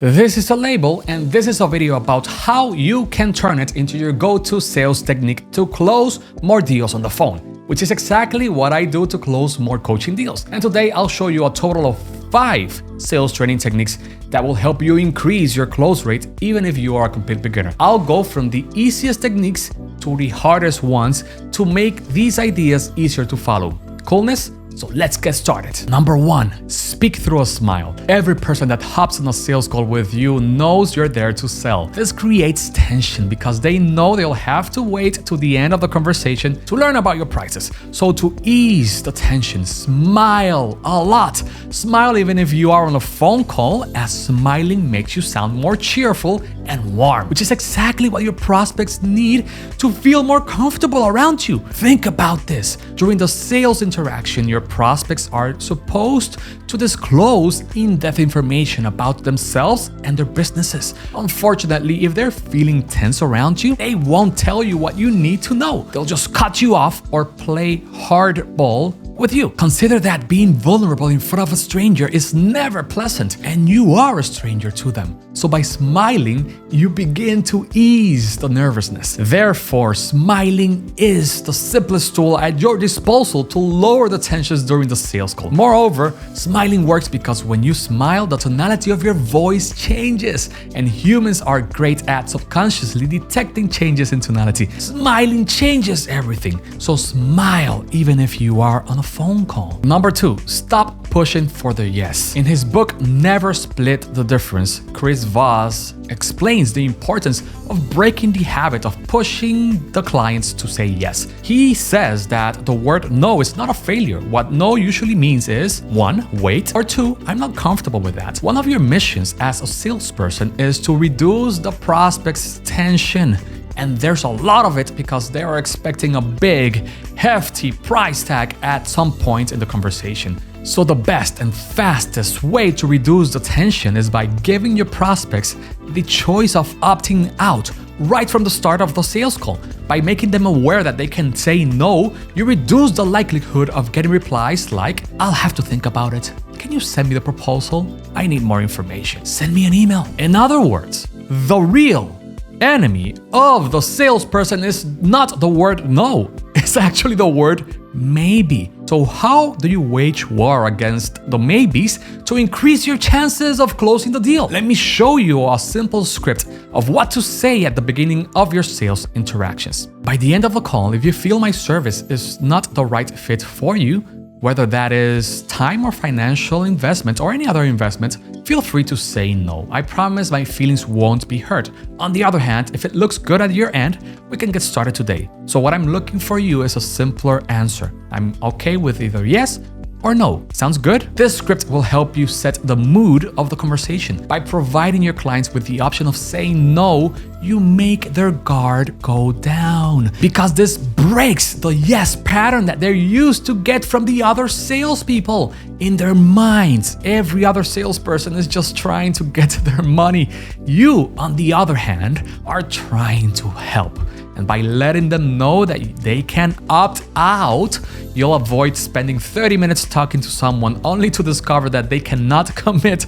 This is a label, and this is a video about how you can turn it into your go-to sales technique to close more deals on the phone, which is exactly what I do to close more coaching deals. And today I'll show you a total of 5 sales training techniques that will help you increase your close rate even if you are a complete beginner. I'll go from the easiest techniques to the hardest ones to make these ideas easier to follow. Coolness? So let's get started. Number 1, speak through a smile. Every person that hops on a sales call with you knows you're there to sell. This creates tension because they know they'll have to wait to the end of the conversation to learn about your prices. So to ease the tension, smile a lot. Smile even if you are on a phone call, as smiling makes you sound more cheerful and warm, which is exactly what your prospects need to feel more comfortable around you. Think about this. During the sales interaction, your prospects are supposed to disclose in-depth information about themselves and their businesses. Unfortunately, if they're feeling tense around you, they won't tell you what you need to know. They'll just cut you off or play hardball with you. Consider that being vulnerable in front of a stranger is never pleasant, and you are a stranger to them. So by smiling, you begin to ease the nervousness. Therefore, smiling is the simplest tool at your disposal to lower the tensions during the sales call. Moreover, smiling works because when you smile, the tonality of your voice changes, and humans are great at subconsciously detecting changes in tonality. Smiling changes everything. So smile even if you are on a phone call. Number 2, stop pushing for the yes. In his book, Never Split the Difference, Chris Voss explains the importance of breaking the habit of pushing the clients to say yes. He says that the word no is not a failure. What no usually means is 1, wait, or 2, I'm not comfortable with that. One of your missions as a salesperson is to reduce the prospect's tension. And there's a lot of it because they are expecting a big, hefty price tag at some point in the conversation. So the best and fastest way to reduce the tension is by giving your prospects the choice of opting out right from the start of the sales call. By making them aware that they can say no, you reduce the likelihood of getting replies like, I'll have to think about it. Can you send me the proposal? I need more information. Send me an email. In other words, the real enemy of the salesperson is not the word no, it's actually the word maybe. So how do you wage war against the maybes to increase your chances of closing the deal? Let me show you a simple script of what to say at the beginning of your sales interactions. By the end of the call, if you feel my service is not the right fit for you, whether that is time or financial investment or any other investment, feel free to say no. I promise my feelings won't be hurt. On the other hand, if it looks good at your end, we can get started today. So what I'm looking for you is a simpler answer. I'm okay with either yes or no. Sounds good? This script will help you set the mood of the conversation. By providing your clients with the option of saying no, you make their guard go down. Because this breaks the yes pattern that they're used to get from the other salespeople. In their minds, every other salesperson is just trying to get their money. You, on the other hand, are trying to help. And by letting them know that they can opt out, you'll avoid spending 30 minutes talking to someone only to discover that they cannot commit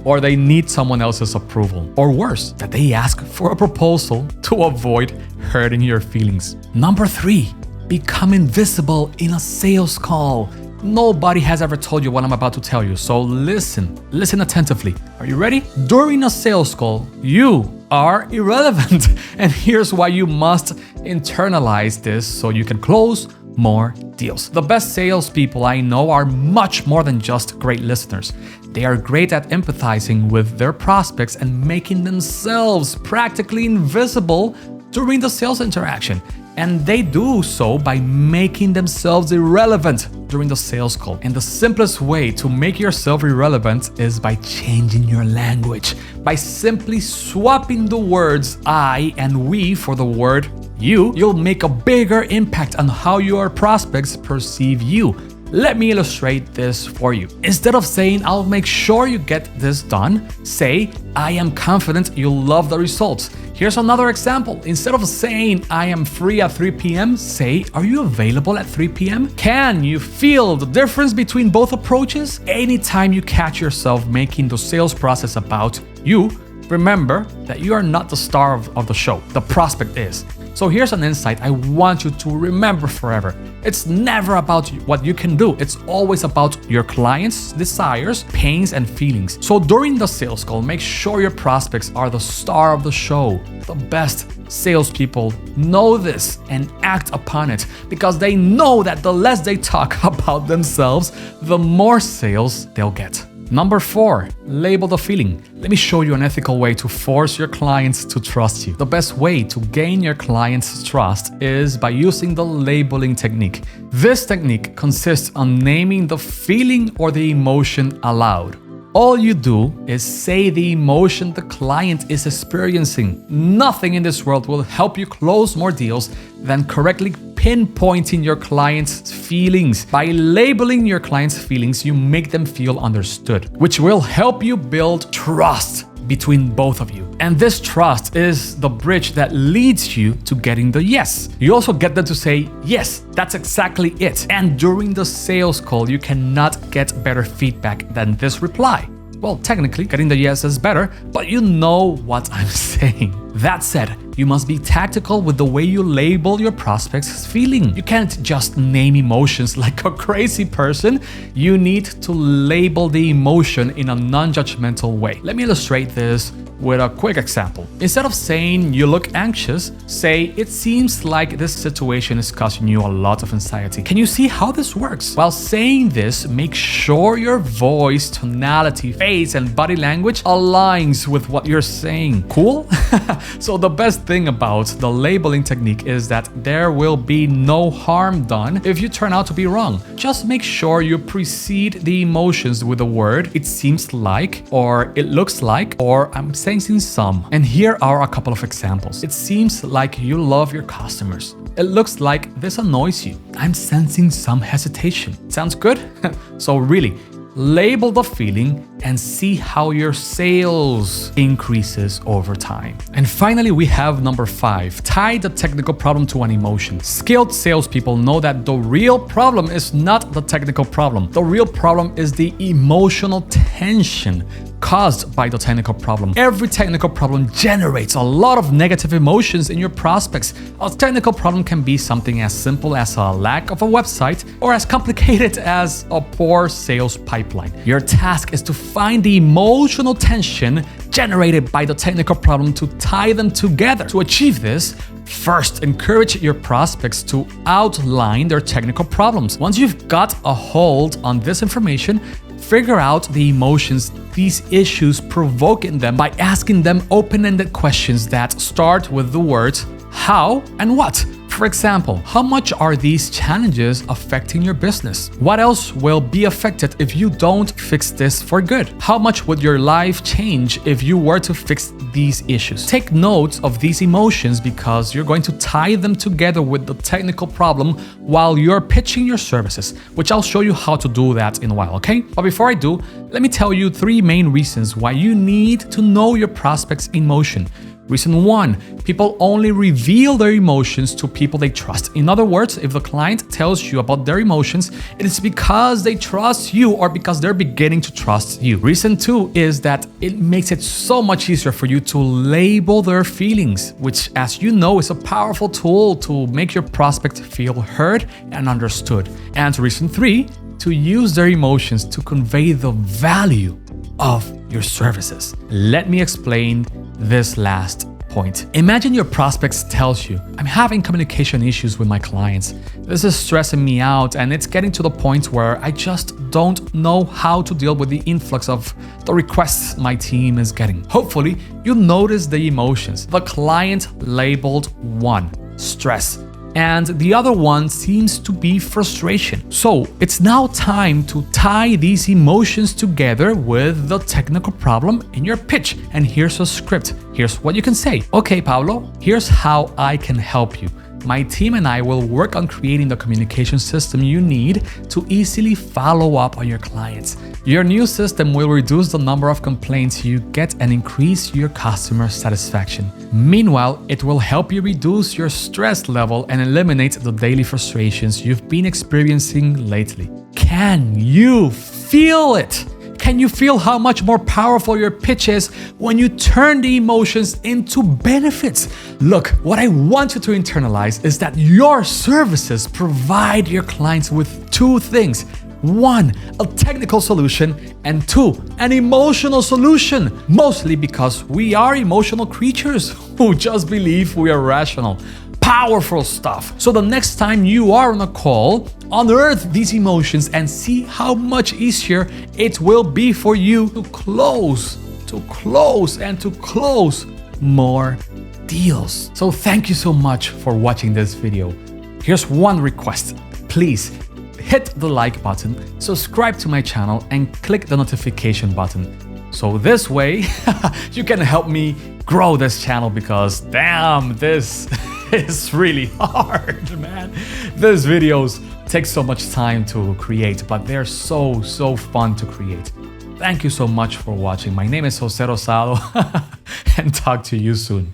or they need someone else's approval. Or worse, that they ask for a proposal to avoid hurting your feelings. Number 3, become invisible in a sales call. Nobody has ever told you what I'm about to tell you, so listen attentively. Are you ready? During a sales call, you are irrelevant. And here's why you must internalize this so you can close more deals. The best salespeople I know are much more than just great listeners. They are great at empathizing with their prospects and making themselves practically invisible during the sales interaction. And they do so by making themselves irrelevant during the sales call. And the simplest way to make yourself irrelevant is by changing your language. By simply swapping the words I and we for the word you, you'll make a bigger impact on how your prospects perceive you. Let me illustrate this for you. Instead of saying, I'll make sure you get this done, say, I am confident you'll love the results. Here's another example. Instead of saying, I am free at 3 p.m., say, are you available at 3 p.m.? Can you feel the difference between both approaches? Anytime you catch yourself making the sales process about you, remember that you are not the star of the show. The prospect is. So here's an insight I want you to remember forever. It's never about what you can do. It's always about your clients' desires, pains, and feelings. So during the sales call, make sure your prospects are the star of the show. The best salespeople know this and act upon it because they know that the less they talk about themselves, the more sales they'll get. Number 4, label the feeling. Let me show you an ethical way to force your clients to trust you. The best way to gain your clients' trust is by using the labeling technique. This technique consists on naming the feeling or the emotion aloud. All you do is say the emotion the client is experiencing. Nothing in this world will help you close more deals than correctly pinpointing your client's feelings. By labeling your client's feelings, you make them feel understood, which will help you build trust between both of you. And this trust is the bridge that leads you to getting the yes. You also get them to say, yes, that's exactly it. And during the sales call, you cannot get better feedback than this reply. Well, technically, getting the yes is better, but you know what I'm saying. That said, you must be tactical with the way you label your prospect's feeling. You can't just name emotions like a crazy person. You need to label the emotion in a non-judgmental way. Let me illustrate this with a quick example. Instead of saying you look anxious, say it seems like this situation is causing you a lot of anxiety. Can you see how this works? While saying this, make sure your voice, tonality, face, and body language aligns with what you're saying. Cool? So the best thing about the labeling technique is that there will be no harm done if you turn out to be wrong. Just make sure you precede the emotions with the word it seems like, or it looks like, or I'm sensing some. And here are a couple of examples. It seems like you love your customers. It looks like this annoys you. I'm sensing some hesitation. Sounds good? So really, label the feeling and see how your sales increases over time. And finally, we have number 5, tie the technical problem to an emotion. Skilled salespeople know that the real problem is not the technical problem. The real problem is the emotional tension caused by the technical problem. Every technical problem generates a lot of negative emotions in your prospects. A technical problem can be something as simple as a lack of a website or as complicated as a poor sales pipeline. Your task is to find the emotional tension generated by the technical problem to tie them together. To achieve this, first, encourage your prospects to outline their technical problems. Once you've got a hold on this information, figure out the emotions these issues provoke in them by asking them open-ended questions that start with the words how and what. For example, how much are these challenges affecting your business? What else will be affected if you don't fix this for good? How much would your life change if you were to fix these issues? Take notes of these emotions because you're going to tie them together with the technical problem while you're pitching your services, which I'll show you how to do that in a while, okay? But before I do, let me tell you 3 main reasons why you need to know your prospect's emotion. Reason 1, people only reveal their emotions to people they trust. In other words, if the client tells you about their emotions, it is because they trust you or because they're beginning to trust you. Reason 2 is that it makes it so much easier for you to label their feelings, which, as you know, is a powerful tool to make your prospect feel heard and understood. And reason 3, to use their emotions to convey the value of your services. Let me explain this last point. Imagine your prospects tells you, I'm having communication issues with my clients. This is stressing me out and it's getting to the point where I just don't know how to deal with the influx of the requests my team is getting. Hopefully, you notice the emotions. The client labeled 1, stress, and the other one seems to be frustration. So it's now time to tie these emotions together with the technical problem in your pitch. And here's a script. Here's what you can say. Okay, Pablo, here's how I can help you. my team and I will work on creating the communication system you need to easily follow up on your clients. Your new system will reduce the number of complaints you get and increase your customer satisfaction. Meanwhile, it will help you reduce your stress level and eliminate the daily frustrations you've been experiencing lately. Can you feel it? Can you feel how much more powerful your pitch is when you turn the emotions into benefits? Look, what I want you to internalize is that your services provide your clients with two things. One, a technical solution, and two, an emotional solution, mostly because we are emotional creatures who just believe we are rational. Powerful stuff. So the next time you are on a call, unearth these emotions and see how much easier it will be for you to close more deals. So thank you so much for watching this video. Here's one request. Please hit the like button, subscribe to my channel, and click the notification button. So this way you can help me grow this channel, because damn, this is really hard, man. These videos take so much time to create, but they're so fun to create. Thank you so much for watching. My name is Jose Rosado and talk to you soon.